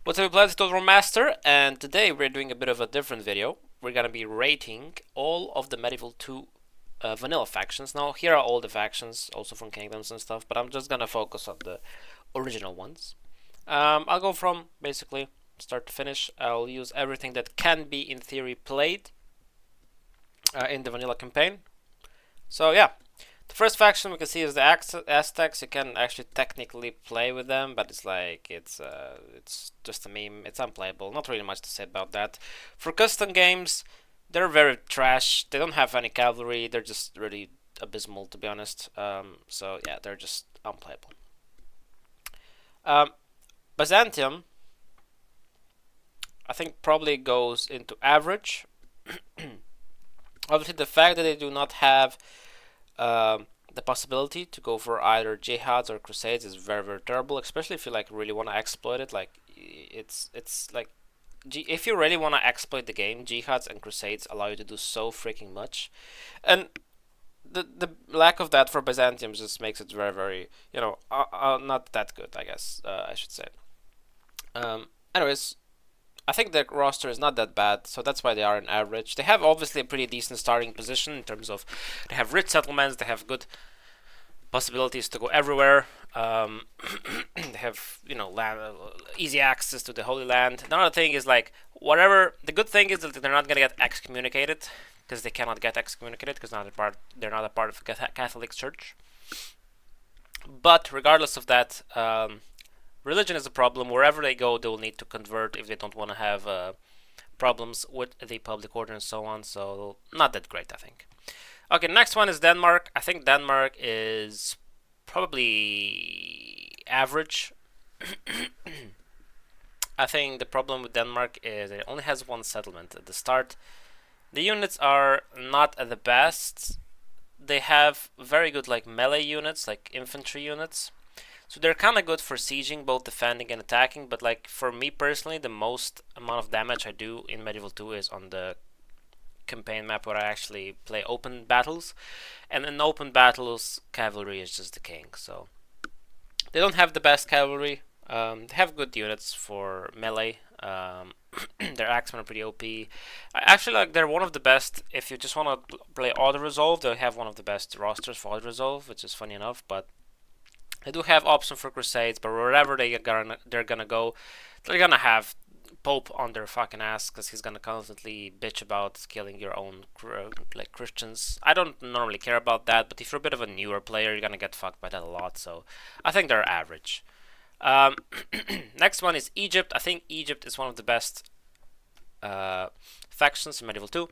What's up, everybody? It's YourTotalWarMaster, and today we're doing a bit of a different video. We're gonna be rating all of the Medieval 2 vanilla factions. Now, here are all the factions, also from Kingdoms and stuff, but I'm just gonna focus on the original ones. I'll go from basically start to finish. I'll use everything that can be, in theory, played in the vanilla campaign. So yeah, the first faction we can see is the Aztecs. You can actually technically play with them, but it's like it's just a meme. It's unplayable. Not really much to say about that. For custom games, they're very trash. They don't have any cavalry. They're just really abysmal, to be honest. So yeah, they're just unplayable. Byzantium, I think probably goes into average. Obviously, the fact that they do not have the possibility to go for either jihads or crusades is very terrible, especially if you like really want to exploit it. Like it's like if you really want to exploit the game, jihads and crusades allow you to do so freaking much, and the lack of that for Byzantium just makes it very not that good, I guess I should say. Anyways, I think the roster is not that bad, so that's why they are an average. They have obviously a pretty decent starting position in terms of they have rich settlements, they have good possibilities to go everywhere. They have land, easy access to the Holy Land. Another thing is like whatever. The good thing is that they're not gonna get excommunicated because they cannot get excommunicated because they're not a part of the Catholic Church. But regardless of that, religion is a problem. Wherever they go, they will need to convert if they don't want to have problems with the public order and so on. So not that great, I think. Okay, next one is Denmark. I think Denmark is probably average. I think the problem with Denmark is it only has one settlement at the start. The units are not the best. They have very good like melee units, like infantry units. So they're kind of good for sieging, both defending and attacking, but like for me personally, the most amount of damage I do in Medieval 2 is on the campaign map where I actually play open battles. And in open battles, cavalry is just the king. So they don't have the best cavalry. They have good units for melee. Their axemen are pretty OP. Actually, like they're one of the best. If you just want to play auto resolve, they have one of the best rosters for auto resolve, which is funny enough. But they do have option for crusades, but wherever they're gonna go, they're gonna have Pope on their fucking ass because he's gonna constantly bitch about killing your own like Christians. I don't normally care about that, but if you're a bit of a newer player, you're gonna get fucked by that a lot. So I think they're average. Next one is Egypt. I think Egypt is one of the best factions in Medieval 2.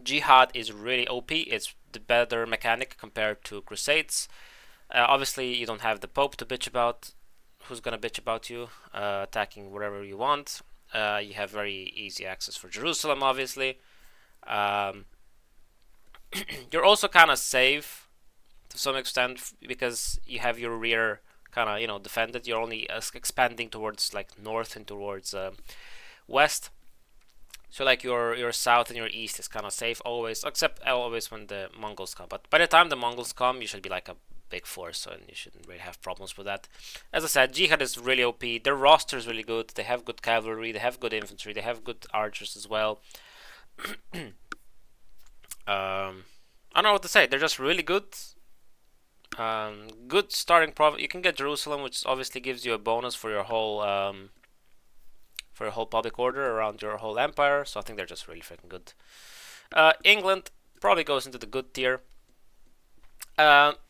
Jihad is really OP. It's the better mechanic compared to Crusades. Obviously, you don't have the Pope to bitch about. Who's gonna bitch about you? Attacking wherever you want. You have very easy access for Jerusalem, obviously. You're also kind of safe to some extent because you have your rear kind of defended. You're only expanding towards like north and towards west. So like your south and your east is kind of safe always, except always when the Mongols come. But by the time the Mongols come, you should be like a big force, so you shouldn't really have problems with that. As I said, Jihad is really OP. Their roster is really good. They have good cavalry. They have good infantry. They have good archers as well. I don't know what to say. They're just really good. Good starting province. You can get Jerusalem, which obviously gives you a bonus for your whole public order around your whole empire. So I think they're just really freaking good. England probably goes into the good tier.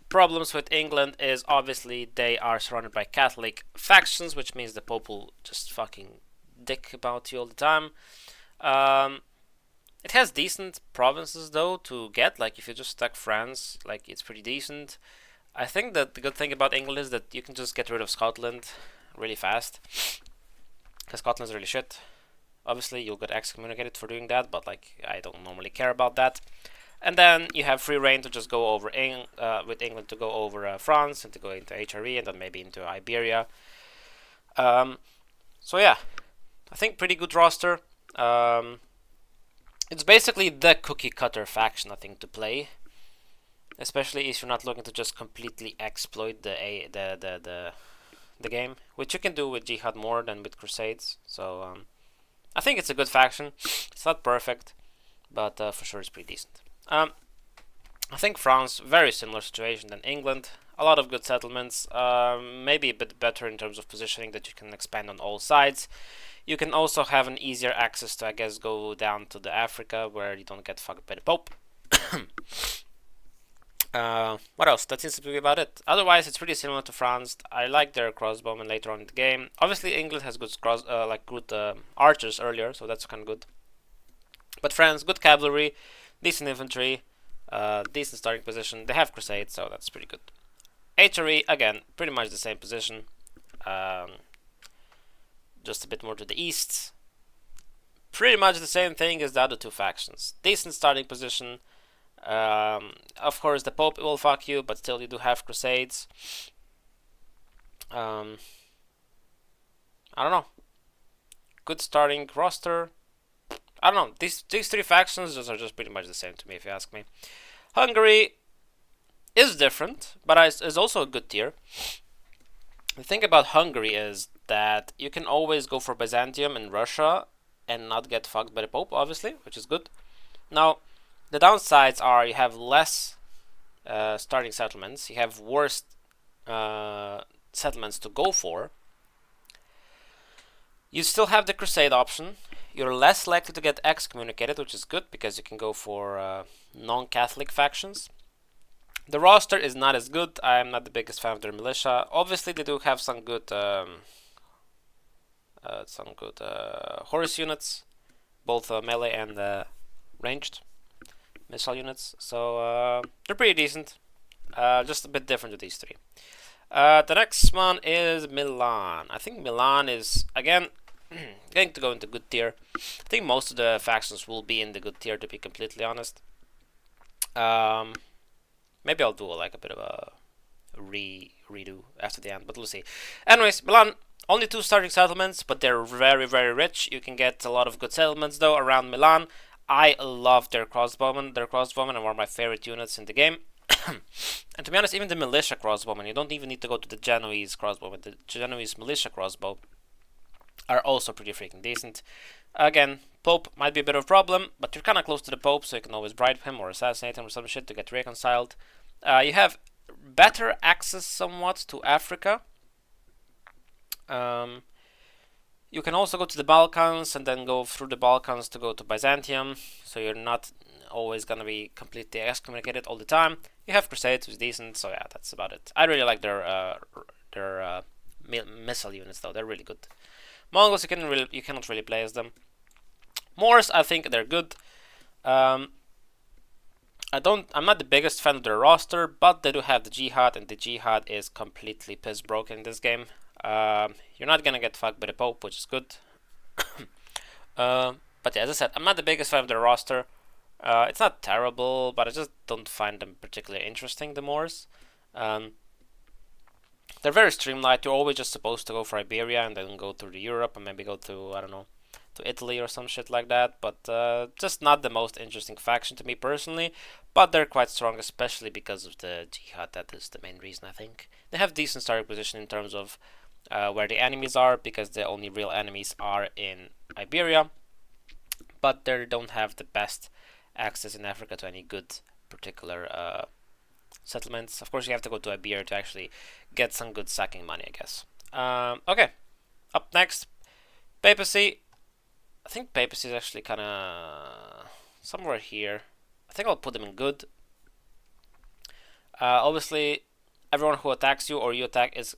Problems with England is obviously they are surrounded by Catholic factions, which means the Pope will just fucking dick about you all the time. It has decent provinces though to get. Like if you just stack France, like it's pretty decent. I think that the good thing about England is that you can just get rid of Scotland really fast, because Scotland's really shit. Obviously, you'll get excommunicated for doing that, but like I don't normally care about that. And then you have free reign to just go over with England to go over France and to go into HRE and then maybe into Iberia. So yeah, I think pretty good roster. It's basically the cookie cutter faction I think to play. especially if you're not looking to just completely exploit the the game, which you can do with Jihad more than with Crusades. So I think it's a good faction. It's not perfect, but for sure it's pretty decent. I think France, very similar situation than England. A lot of good settlements, maybe a bit better in terms of positioning, that you can expand on all sides. You can also have an easier access to, I guess, go down to the Africa where you don't get fucked by the Pope. What else? That seems to be about it. Otherwise, it's pretty similar to France. I like their crossbowmen later on in the game. Obviously, England has good archers earlier, so that's kind of good. But France, good cavalry, decent infantry, decent starting position. They have crusades, so that's pretty good. HRE, again, pretty much the same position. Just a bit more to the east. Pretty much the same thing as the other two factions. Decent starting position. Of course, the Pope will fuck you, but still you do have crusades. I don't know. Good starting roster. I don't know. These three factions are just pretty much the same to me, if you ask me. Hungary is different, but is also a good tier. The thing about Hungary is that you can always go for Byzantium and Russia and not get fucked by the Pope, obviously, which is good. Now, the downsides are you have less starting settlements, you have worse settlements to go for. You still have the Crusade option. You're less likely to get excommunicated, which is good because you can go for non-Catholic factions. The roster is not as good. I'm not the biggest fan of their militia. Obviously, they do have some good horse units, both melee and ranged missile units. So they're pretty decent. Just a bit different with these three. The next one is Milan. I think Milan is, again, going to go into good tier. I think most of the factions will be in the good tier, to be completely honest. Maybe I'll do like a bit of a redo after the end, but we'll see. Anyways, Milan, only 2 starting settlements, but they're very, very rich. You can get a lot of good settlements though around Milan. I love their crossbowmen. Their crossbowmen are one of my favorite units in the game. And to be honest, even the militia crossbowmen, you don't even need to go to the Genoese crossbowmen. The Genoese militia crossbow are also pretty freaking decent. Again, Pope might be a bit of a problem, but you're kind of close to the Pope, so you can always bribe him or assassinate him or some shit to get reconciled. You have better access somewhat to Africa. You can also go to the Balkans and then go through the Balkans to go to Byzantium, so you're not always gonna be completely excommunicated all the time. You have Crusades, which is decent, so yeah, that's about it. I really like their missile units though; they're really good. Mongols, you cannot really play as them. Moors, I think they're good. I'm not the biggest fan of their roster, but they do have the Jihad, and the Jihad is completely piss broken in this game. You're not gonna get fucked by the Pope, which is good. But yeah, as I said, I'm not the biggest fan of their roster. It's not terrible, but I just don't find them particularly interesting, the Moors. They're very streamlined. You're always just supposed to go for Iberia and then go through Europe and maybe go to, I don't know, to Italy or some shit like that. But just not the most interesting faction to me personally. But they're quite strong, especially because of the Jihad. That is the main reason, I think. They have decent starting position in terms of where the enemies are, because the only real enemies are in Iberia. But they don't have the best access in Africa to any good particular settlements. Of course, you have to go to Iberia to actually get some good sacking money, I guess. Okay, up next, Papacy. I think Papacy is actually kind of somewhere here. I think I'll put them in good. Obviously, everyone who attacks you or you attack is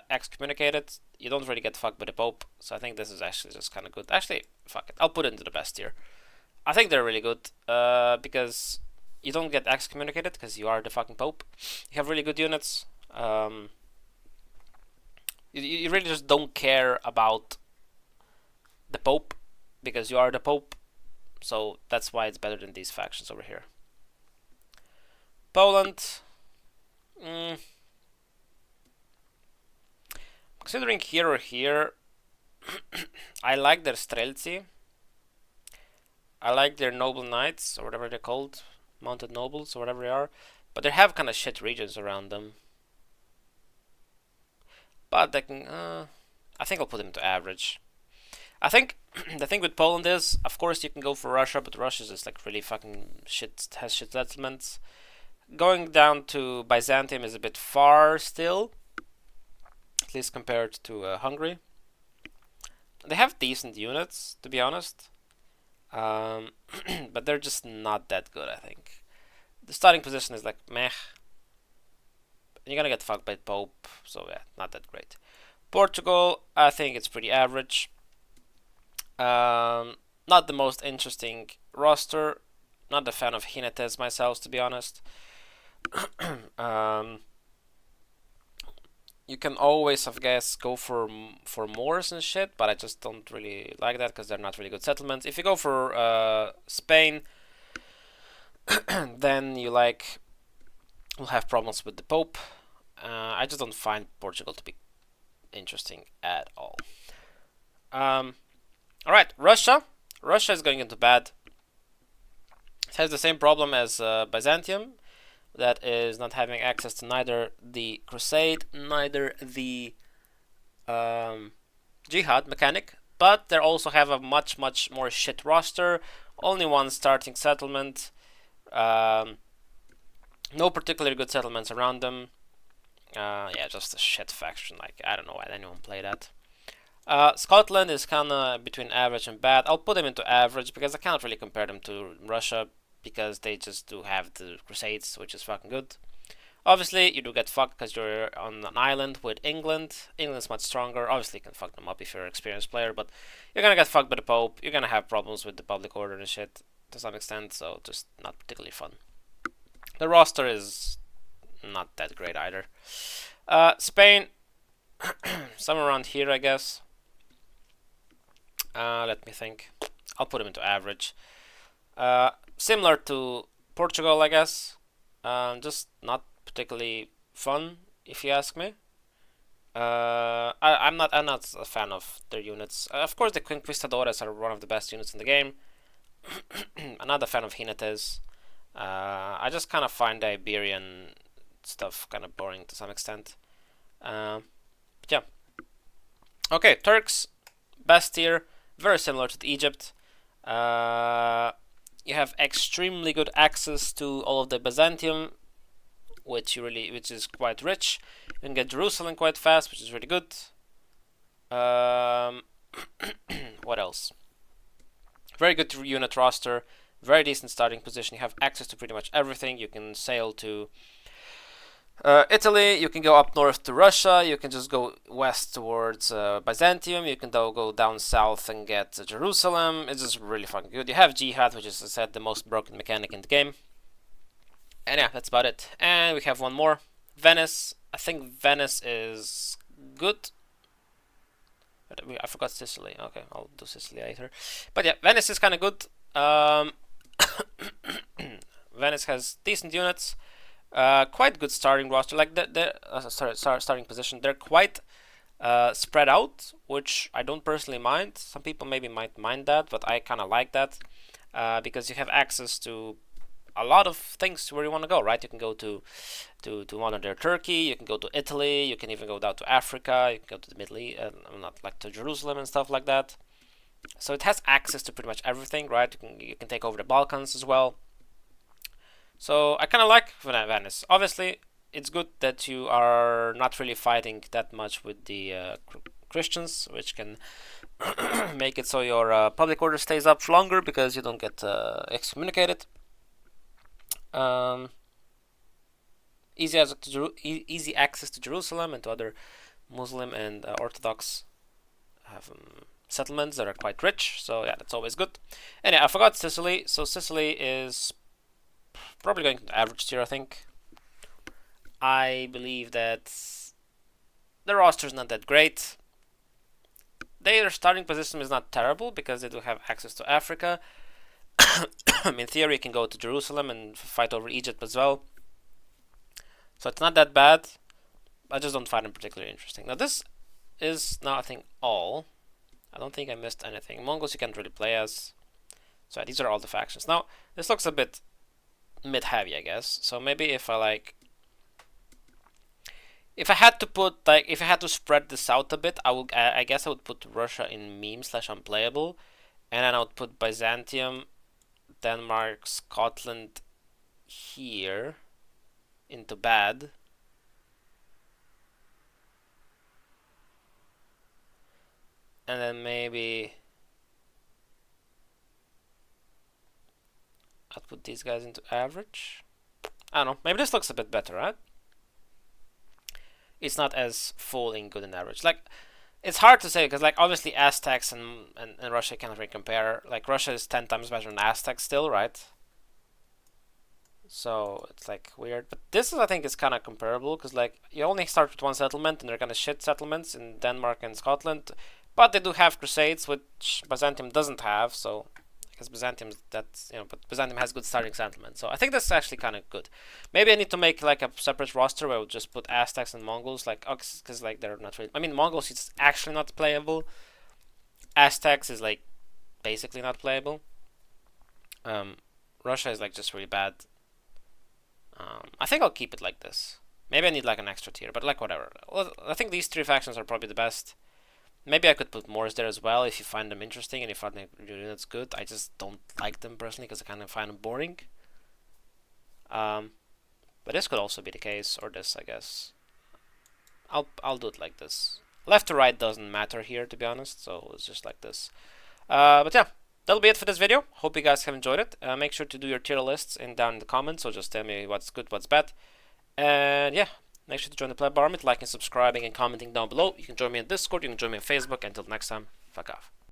excommunicated. You don't really get fucked by the Pope, so I think this is actually just kind of good. Actually, fuck it, I'll put it into the best tier. I think they're really good because you don't get excommunicated because you are the fucking Pope. You have really good units. You really just don't care about the Pope because you are the Pope. So that's why it's better than these factions over here. Poland. Considering here or here, I like their Strelci. I like their noble knights, or whatever they're called, mounted nobles, or whatever they are, but they have kind of shit regions around them. but they can. I think I'll put him to average. I think the thing with Poland is, of course, you can go for Russia, but Russia's just like really fucking shit, has shit settlements. Going down to Byzantium is a bit far still, at least compared to Hungary. They have decent units, to be honest, but they're just not that good, I think. The starting position is like meh. You're gonna get fucked by Pope, so yeah, not that great. Portugal, I think it's pretty average. Not the most interesting roster. Not a fan of Jinetes myself, to be honest. You can always, I guess, go for Moors and shit, but I just don't really like that because they're not really good settlements. If you go for Spain, then you will have problems with the Pope. I just don't find Portugal to be interesting at all. Alright, Russia. Russia is going into bad. It has the same problem as Byzantium. That is not having access to neither the Crusade, neither the Jihad mechanic. But they also have a much more shit roster. Only one starting settlement. No particularly good settlements around them. Yeah, just a shit faction. Like, I don't know why anyone play that. Scotland is kind of between average and bad. I'll put them into average because I cannot really compare them to Russia because they just do have the Crusades, which is fucking good. Obviously, you do get fucked because you're on an island with England. England's much stronger. Obviously, you can fuck them up if you're an experienced player, but you're gonna get fucked by the Pope. You're gonna have problems with the public order and shit to some extent, so just not particularly fun. The roster is not that great either. Spain, somewhere around here, I guess. Let me think. I'll put them into average. Similar to Portugal, I guess. Just not particularly fun, if you ask me. I'm not a fan of their units. Of course, the Conquistadores are one of the best units in the game. I'm not a fan of Jinetes. I just kind of find the Iberian stuff kind of boring to some extent. But yeah. Okay, Turks, best tier, very similar to Egypt. You have extremely good access to all of the Byzantium, which is quite rich. You can get Jerusalem quite fast, which is really good. What else? Very good unit roster, very decent starting position. You have access to pretty much everything. You can sail to Italy, you can go up north to Russia, you can just go west towards Byzantium, you can go down south and get Jerusalem. It's just really fucking good. You have Jihad, which is, as I said, the most broken mechanic in the game. And yeah, that's about it. And we have one more, Venice. I think Venice is good. I forgot Sicily. Okay, I'll do Sicily later. But yeah, Venice is kind of good. Venice has decent units. Quite good starting roster, like starting position. They're quite spread out, which I don't personally mind. Some people maybe might mind that, but I kind of like that because you have access to a lot of things where you want to go. Right, you can go to modern-day Turkey, you can go to Italy, you can even go down to Africa, you can go to the Middle East, not like to Jerusalem and stuff like that. So it has access to pretty much everything. Right, you can take over the Balkans as well. So I kind of like Venice. Obviously, it's good that you are not really fighting that much with the Christians, which can make it so your public order stays up for longer because you don't get excommunicated. Easy access to Jerusalem and to other Muslim and Orthodox settlements that are quite rich. So yeah, that's always good. Anyway, I forgot Sicily. So Sicily is probably going to average tier, I think. I believe that the roster is not that great. Their starting position is not terrible because they do have access to Africa. In theory, you can go to Jerusalem and fight over Egypt as well. So it's not that bad. I just don't find them particularly interesting. Now this is now I think all. I don't think I missed anything. Mongols you can't really play as. So these are all the factions. Now this looks a bit mid-heavy, I guess. So maybe if I If I had to put like, if I had to spread this out a bit, I guess I would put Russia in meme slash unplayable, and then I would put Byzantium, Denmark, Scotland here into bad. And then maybe I'd put these guys into average. I don't know, maybe this looks a bit better, right? It's not as full in good and average. Like, it's hard to say because, like, obviously Aztecs and Russia can't really compare. Like, Russia is 10 times better than Aztecs still, right? So it's like weird. But this is, I think, is kind of comparable because, like, you only start with one settlement and they're kind of shit settlements in Denmark and Scotland. But they do have crusades, which Byzantium doesn't have. So because Byzantium, that's, you know, but Byzantium has good starting settlements. So I think that's actually kind of good. Maybe I need to make like a separate roster where I would just put Aztecs and Mongols, like, because like they're not really. I mean, Mongols is actually not playable. Aztecs is like basically not playable. Russia is like just really bad. I think I'll keep it like this. Maybe I need like an extra tier, but like whatever. Well, I think these three factions are probably the best. Maybe I could put Moors there as well if you find them interesting and if you find your units good. I just don't like them personally because I kind of find them boring. But this could also be the case, or this, I guess. I'll do it like this. Left to right doesn't matter here, to be honest, so it's just like this. But yeah, that'll be it for this video. Hope you guys have enjoyed it. Make sure to do your tier lists down in the comments, so just tell me what's good, what's bad. And yeah, make sure to join the Play Bar, liking, subscribing, and commenting down below. You can join me on Discord, you can join me on Facebook. Until next time, fuck off.